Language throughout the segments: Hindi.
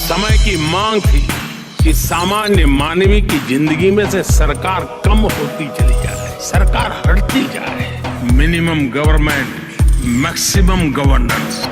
समय की मांग थी कि सामान्य मानवी की जिंदगी में से सरकार कम होती चली जाए, सरकार हटती जाए, minimum government, maximum governance.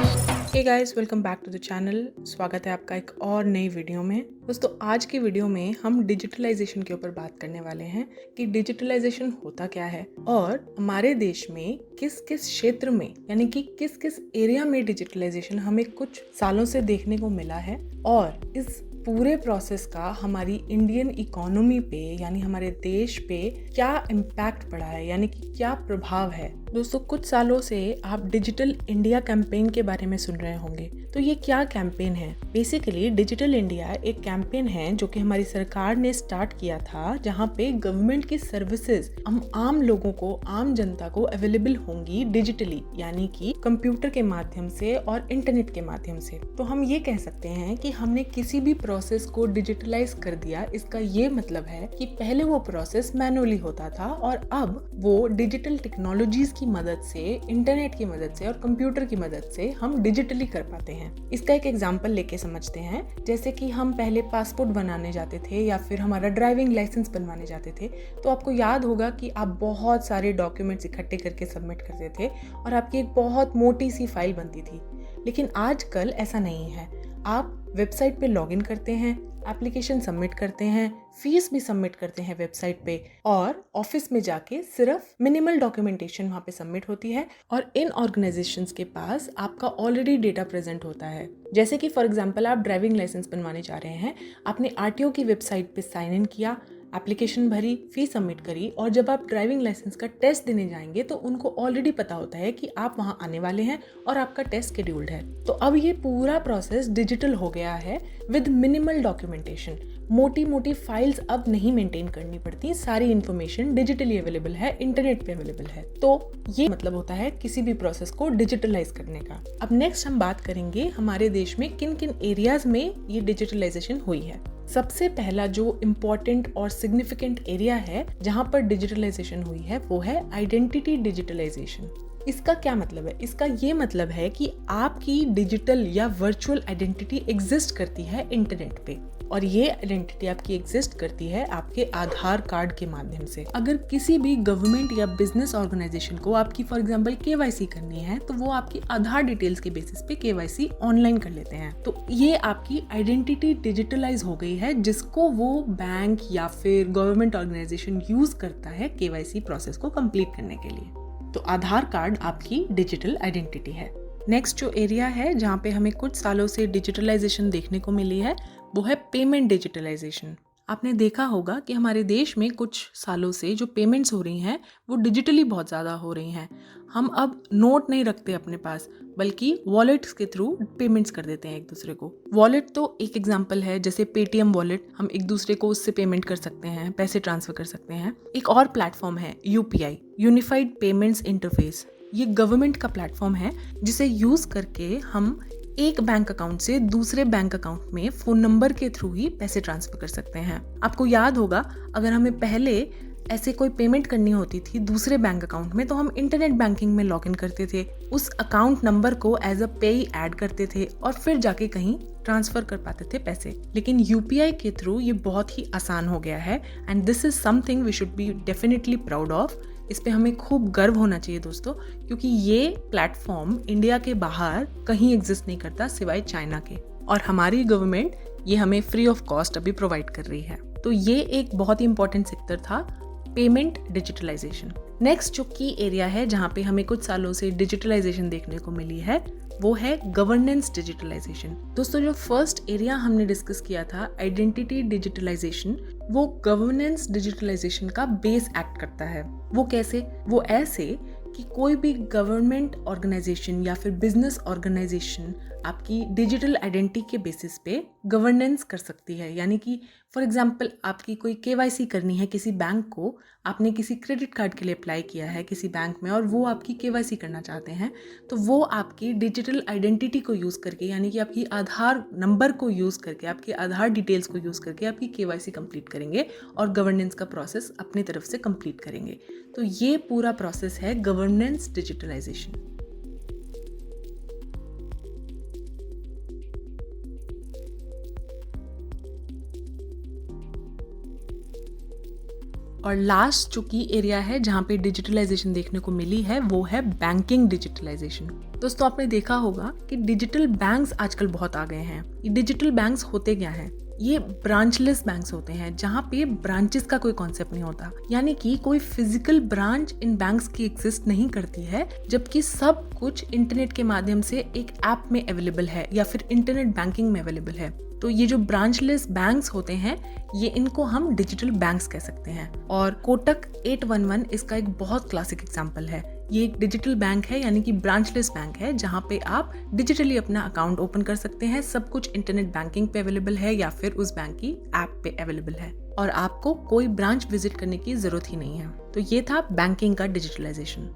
Hey guys, welcome back to the channel. स्वागत है आपका एक और नई वीडियो में। दोस्तों, आज की वीडियो में हम डिजिटलाइजेशन के ऊपर बात करने वाले हैं कि डिजिटलाइजेशन होता क्या है और हमारे देश में किस किस क्षेत्र में, यानी कि किस किस एरिया में डिजिटलाइजेशन हमें कुछ सालों से देखने को मिला है और इस पूरे प्रोसेस का हमारी इंडियन इकोनॉमी पे, यानी हमारे देश पे क्या इम्पैक्ट पड़ा है, यानी कि क्या प्रभाव है। दोस्तों, कुछ सालों से आप डिजिटल इंडिया कैंपेन के बारे में सुन रहे होंगे। तो ये क्या कैंपेन है? बेसिकली डिजिटल इंडिया एक कैंपेन है जो कि हमारी सरकार ने स्टार्ट किया था, जहाँ पे गवर्नमेंट की सर्विसेज हम आम लोगों को, आम जनता को अवेलेबल होंगी डिजिटली, यानी कि कंप्यूटर के माध्यम से और इंटरनेट के माध्यम से। तो हम ये कह सकते हैं कि हमने किसी भी प्रोसेस को डिजिटलाइज कर दिया। इसका ये मतलब है कि पहले वो प्रोसेस मैनुअली होता था और अब वो डिजिटल टेक्नोलॉजीज की मदद से, इंटरनेट की मदद से और कंप्यूटर की मदद से हम डिजिटली कर पाते हैं। इसका एक एग्जांपल लेके समझते हैं। जैसे कि हम पहले पासपोर्ट बनाने जाते थे या फिर हमारा ड्राइविंग लाइसेंस बनवाने जाते थे, तो आपको याद होगा कि आप बहुत सारे डॉक्यूमेंट्स इकट्ठे करके सबमिट करते थे और आपकी एक बहुत मोटी सी फाइल बनती थी। लेकिन आजकल ऐसा नहीं है। आप वेबसाइट पे लॉगिन करते हैं, एप्लीकेशन सबमिट करते हैं, फीस भी सबमिट करते हैं वेबसाइट पे और ऑफिस में जाके सिर्फ मिनिमल डॉक्यूमेंटेशन वहाँ पे सबमिट होती है और इन ऑर्गेनाइजेशंस के पास आपका ऑलरेडी डेटा प्रेजेंट होता है। जैसे कि फॉर एग्जांपल आप ड्राइविंग लाइसेंस बनवाने जा रहे हैं, आपने आरटीओ की वेबसाइट पे साइन इन किया, एप्लीकेशन भरी, फीस सबमिट करी और जब आप ड्राइविंग लाइसेंस का टेस्ट देने जाएंगे तो उनको ऑलरेडी पता होता है कि आप वहां आने वाले हैं और आपका टेस्ट शेड्यूल्ड है। तो अब ये पूरा प्रोसेस डिजिटल हो गया है विद मिनिमल डॉक्यूमेंटेशन। मोटी मोटी फाइल्स अब नहीं मेंटेन करनी पड़ती, सारी इंफॉर्मेशन डिजिटली अवेलेबल है, इंटरनेट पे अवेलेबल है। तो ये मतलब होता है किसी भी प्रोसेस को डिजिटलाइज करने का। अब नेक्स्ट हम बात करेंगे हमारे देश में किन किन एरियाज में ये डिजिटलाइजेशन हुई है। सबसे पहला जो इम्पोर्टेंट और सिग्निफिकेंट एरिया है जहां पर डिजिटलाइजेशन हुई है वो है आइडेंटिटी डिजिटलाइजेशन। इसका क्या मतलब है? इसका ये मतलब है कि आपकी डिजिटल या वर्चुअल आइडेंटिटी एग्जिस्ट करती है इंटरनेट पे और ये आइडेंटिटी आपकी एग्जिस्ट करती है आपके आधार कार्ड के माध्यम से। अगर किसी भी गवर्नमेंट या बिजनेस ऑर्गेनाइजेशन को आपकी फॉर एग्जांपल केवाईसी करनी है तो वो आपकी आधार डिटेल्स के बेसिस पे केवाईसी ऑनलाइन कर लेते हैं। तो ये आपकी आइडेंटिटी डिजिटलाइज हो गई है, जिसको वो बैंक या फिर गवर्नमेंट ऑर्गेनाइजेशन यूज करता है केवाईसी प्रोसेस को कंप्लीट करने के लिए। तो आधार कार्ड आपकी डिजिटल आइडेंटिटी है। नेक्स्ट जो एरिया है जहाँ पे हमें कुछ सालों से डिजिटलाइजेशन देखने को मिली है वो है पेमेंट डिजिटलाइजेशन। आपने देखा होगा कि हमारे देश में कुछ सालों से जो पेमेंट्स हो रही हैं वो डिजिटली बहुत ज़्यादा हो रही हैं। हम अब नोट नहीं रखते अपने पास, बल्कि वॉलेट्स के थ्रू पेमेंट्स कर देते हैं एक दूसरे को। वॉलेट तो एक एग्जांपल है, जैसे पेटीएम वॉलेट, हम एक दूसरे को उससे पेमेंट कर सकते हैं, पैसे ट्रांसफर कर सकते हैं। एक और प्लेटफॉर्म है यूपीआई, यूनिफाइड पेमेंट्स इंटरफेस। ये गवर्नमेंट का प्लेटफॉर्म है जिसे यूज करके हम एक बैंक अकाउंट से दूसरे बैंक अकाउंट में फोन नंबर के थ्रू ही पैसे ट्रांसफर कर सकते हैं। आपको याद होगा, अगर हमें पहले ऐसे कोई पेमेंट करनी होती थी दूसरे बैंक अकाउंट में तो हम इंटरनेट बैंकिंग में लॉगिन करते थे, उस अकाउंट नंबर को एज अ पेई ऐड करते थे और फिर जाके कहीं ट्रांसफर कर पाते थे पैसे। लेकिन यूपीआई के थ्रू ये बहुत ही आसान हो गया है and this is something we should be definitely proud of. इस पे हमें खूब गर्व होना चाहिए दोस्तों, क्योंकि ये प्लेटफॉर्म इंडिया के बाहर कहीं एग्जिस्ट नहीं करता सिवाय चाइना के, और हमारी गवर्नमेंट ये हमें फ्री ऑफ कॉस्ट अभी प्रोवाइड कर रही है। तो ये एक बहुत ही इंपॉर्टेंट सेक्टर था, पेमेंट डिजिटलाइजेशन। नेक्स्ट जो की एरिया है जहाँ पे हमें कुछ सालों से डिजिटलाइजेशन देखने को मिली है वो है गवर्नेंस डिजिटलाइजेशन। दोस्तों, जो फर्स्ट एरिया हमने डिस्कस किया था आइडेंटिटी डिजिटलाइजेशन, वो गवर्नेंस डिजिटलाइजेशन का बेस एक्ट करता है। वो कैसे? वो ऐसे कि कोई भी गवर्नमेंट ऑर्गेनाइजेशन या फिर बिजनेस ऑर्गेनाइजेशन आपकी डिजिटल आइडेंटिटी के बेसिस पे गवर्नेंस कर सकती है। यानी कि फॉर एग्जांपल आपकी कोई केवाईसी करनी है किसी बैंक को, आपने किसी क्रेडिट कार्ड के लिए अप्लाई किया है किसी बैंक में और वो आपकी केवाईसी करना चाहते हैं, तो वो आपकी डिजिटल आइडेंटिटी को यूज़ करके, यानी कि आपकी आधार नंबर को यूज़ करके, आपकी आधार डिटेल्स को यूज़ करके आपकी केवाईसी कंप्लीट करेंगे और गवर्नेंस का प्रोसेस अपनी तरफ से कंप्लीट करेंगे। तो ये पूरा प्रोसेस है गवर्नेंस डिजिटलाइजेशन। और लास्ट जो की एरिया है जहाँ पे डिजिटलाइजेशन देखने को मिली है वो है बैंकिंग डिजिटलाइजेशन। दोस्तों आपने देखा होगा कि डिजिटल बैंक्स आजकल बहुत आ गए हैं। ये डिजिटल बैंक्स होते क्या हैं? ये ब्रांचलेस बैंक्स होते हैं जहाँ पे ब्रांचेस का कोई कॉन्सेप्ट नहीं होता, यानी कि कोई फिजिकल ब्रांच इन बैंक्स की एग्जिस्ट नहीं करती है, जबकि सब कुछ इंटरनेट के माध्यम से एक ऐप में अवेलेबल है या फिर इंटरनेट बैंकिंग में अवेलेबल है। तो ये जो ब्रांचलेस बैंक्स होते हैं ये इनको हम डिजिटल बैंक्स कह सकते हैं। और कोटक 811 इसका एक बहुत क्लासिक एग्जांपल है। ये एक डिजिटल बैंक है, यानी कि ब्रांचलेस बैंक है, जहाँ पे आप डिजिटली अपना अकाउंट ओपन कर सकते हैं। सब कुछ इंटरनेट बैंकिंग पे अवेलेबल है या फिर उस बैंक की ऐप पे अवेलेबल है और आपको कोई ब्रांच विजिट करने की जरूरत ही नहीं है। तो ये था बैंकिंग का डिजिटलाइजेशन।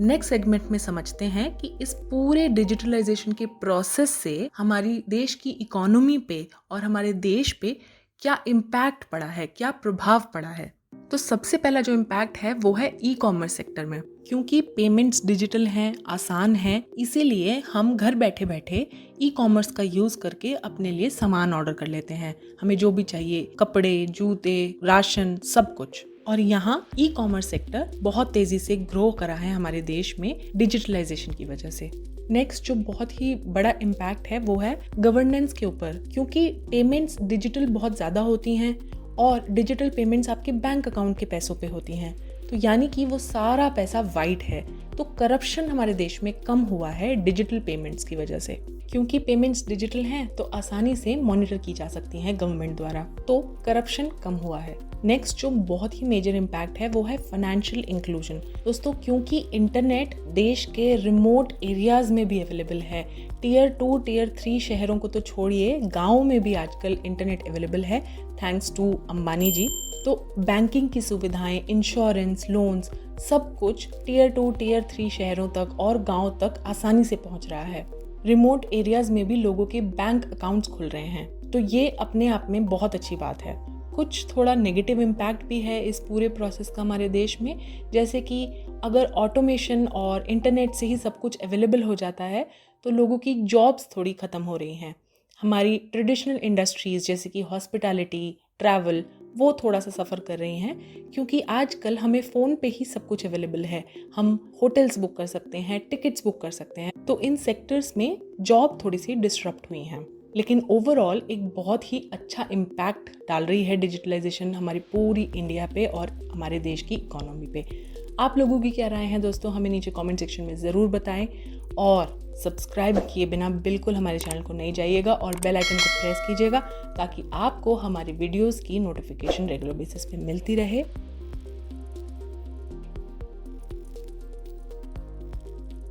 नेक्स्ट सेगमेंट में समझते हैं कि इस पूरे डिजिटलाइजेशन के प्रोसेस से हमारी देश की इकोनॉमी पे और हमारे देश पे क्या इम्पैक्ट पड़ा है, क्या प्रभाव पड़ा है। तो सबसे पहला जो इम्पैक्ट है वो है ई कॉमर्स सेक्टर में। क्योंकि पेमेंट्स डिजिटल हैं, आसान हैं, इसीलिए हम घर बैठे बैठे ई कॉमर्स का यूज करके अपने लिए सामान ऑर्डर कर लेते हैं। हमें जो भी चाहिए, कपड़े, जूते, राशन, सब कुछ। और यहाँ ई कॉमर्स सेक्टर बहुत तेजी से ग्रो करा है हमारे देश में डिजिटलाइजेशन की वजह से। नेक्स्ट जो बहुत ही बड़ा इम्पैक्ट है वो है गवर्नेंस के ऊपर, क्योंकि पेमेंट्स डिजिटल बहुत ज़्यादा होती हैं और डिजिटल पेमेंट्स आपके बैंक अकाउंट के पैसों पे होती हैं, तो यानी कि वो सारा पैसा वाइट है। तो करप्शन हमारे देश में कम हुआ है डिजिटल पेमेंट्स की वजह से। क्योंकि पेमेंट्स डिजिटल हैं तो आसानी से मॉनिटर की जा सकती हैं गवर्नमेंट द्वारा, तो करप्शन कम हुआ है। नेक्स्ट जो बहुत ही मेजर इम्पैक्ट है वो है फाइनेंशियल इंक्लूजन। दोस्तों क्योंकि इंटरनेट देश के रिमोट एरियाज में भी अवेलेबल है, टियर 2, टियर 3 शहरों को तो छोड़िए, गाँव में भी आजकल इंटरनेट अवेलेबल है थैंक्स टू अंबानी जी। तो बैंकिंग की सुविधाएं, इंश्योरेंस, लोन्स, सब कुछ टियर 2, टियर 3 शहरों तक और गाँव तक आसानी से पहुंच रहा है। रिमोट एरियाज में भी लोगों के बैंक अकाउंट्स खुल रहे हैं, तो ये अपने आप में बहुत अच्छी बात है। कुछ थोड़ा नेगेटिव इम्पैक्ट भी है इस पूरे प्रोसेस का हमारे देश में, जैसे कि अगर ऑटोमेशन और इंटरनेट से ही सब कुछ अवेलेबल हो जाता है तो लोगों की जॉब्स थोड़ी ख़त्म हो रही हैं। हमारी ट्रेडिशनल इंडस्ट्रीज़ जैसे कि हॉस्पिटैलिटी, ट्रैवल, वो थोड़ा सा सफ़र कर रही हैं, क्योंकि आजकल हमें फ़ोन पे ही सब कुछ अवेलेबल है। हम होटल्स बुक कर सकते हैं, टिकट्स बुक कर सकते हैं, तो इन सेक्टर्स में जॉब थोड़ी सी डिस्टरप्ट हुई हैं। लेकिन ओवरऑल एक बहुत ही अच्छा इम्पैक्ट डाल रही है डिजिटलाइजेशन हमारी पूरी इंडिया पे और हमारे देश की इकोनॉमी पे। आप लोगों की क्या राय है दोस्तों, हमें नीचे कमेंट सेक्शन में ज़रूर बताएं और सब्सक्राइब किए बिना बिल्कुल हमारे चैनल को नहीं जाइएगा और बेल आइकन को प्रेस कीजिएगा ताकि आपको हमारी वीडियोस की नोटिफिकेशन रेगुलर बेसिस पे मिलती रहे।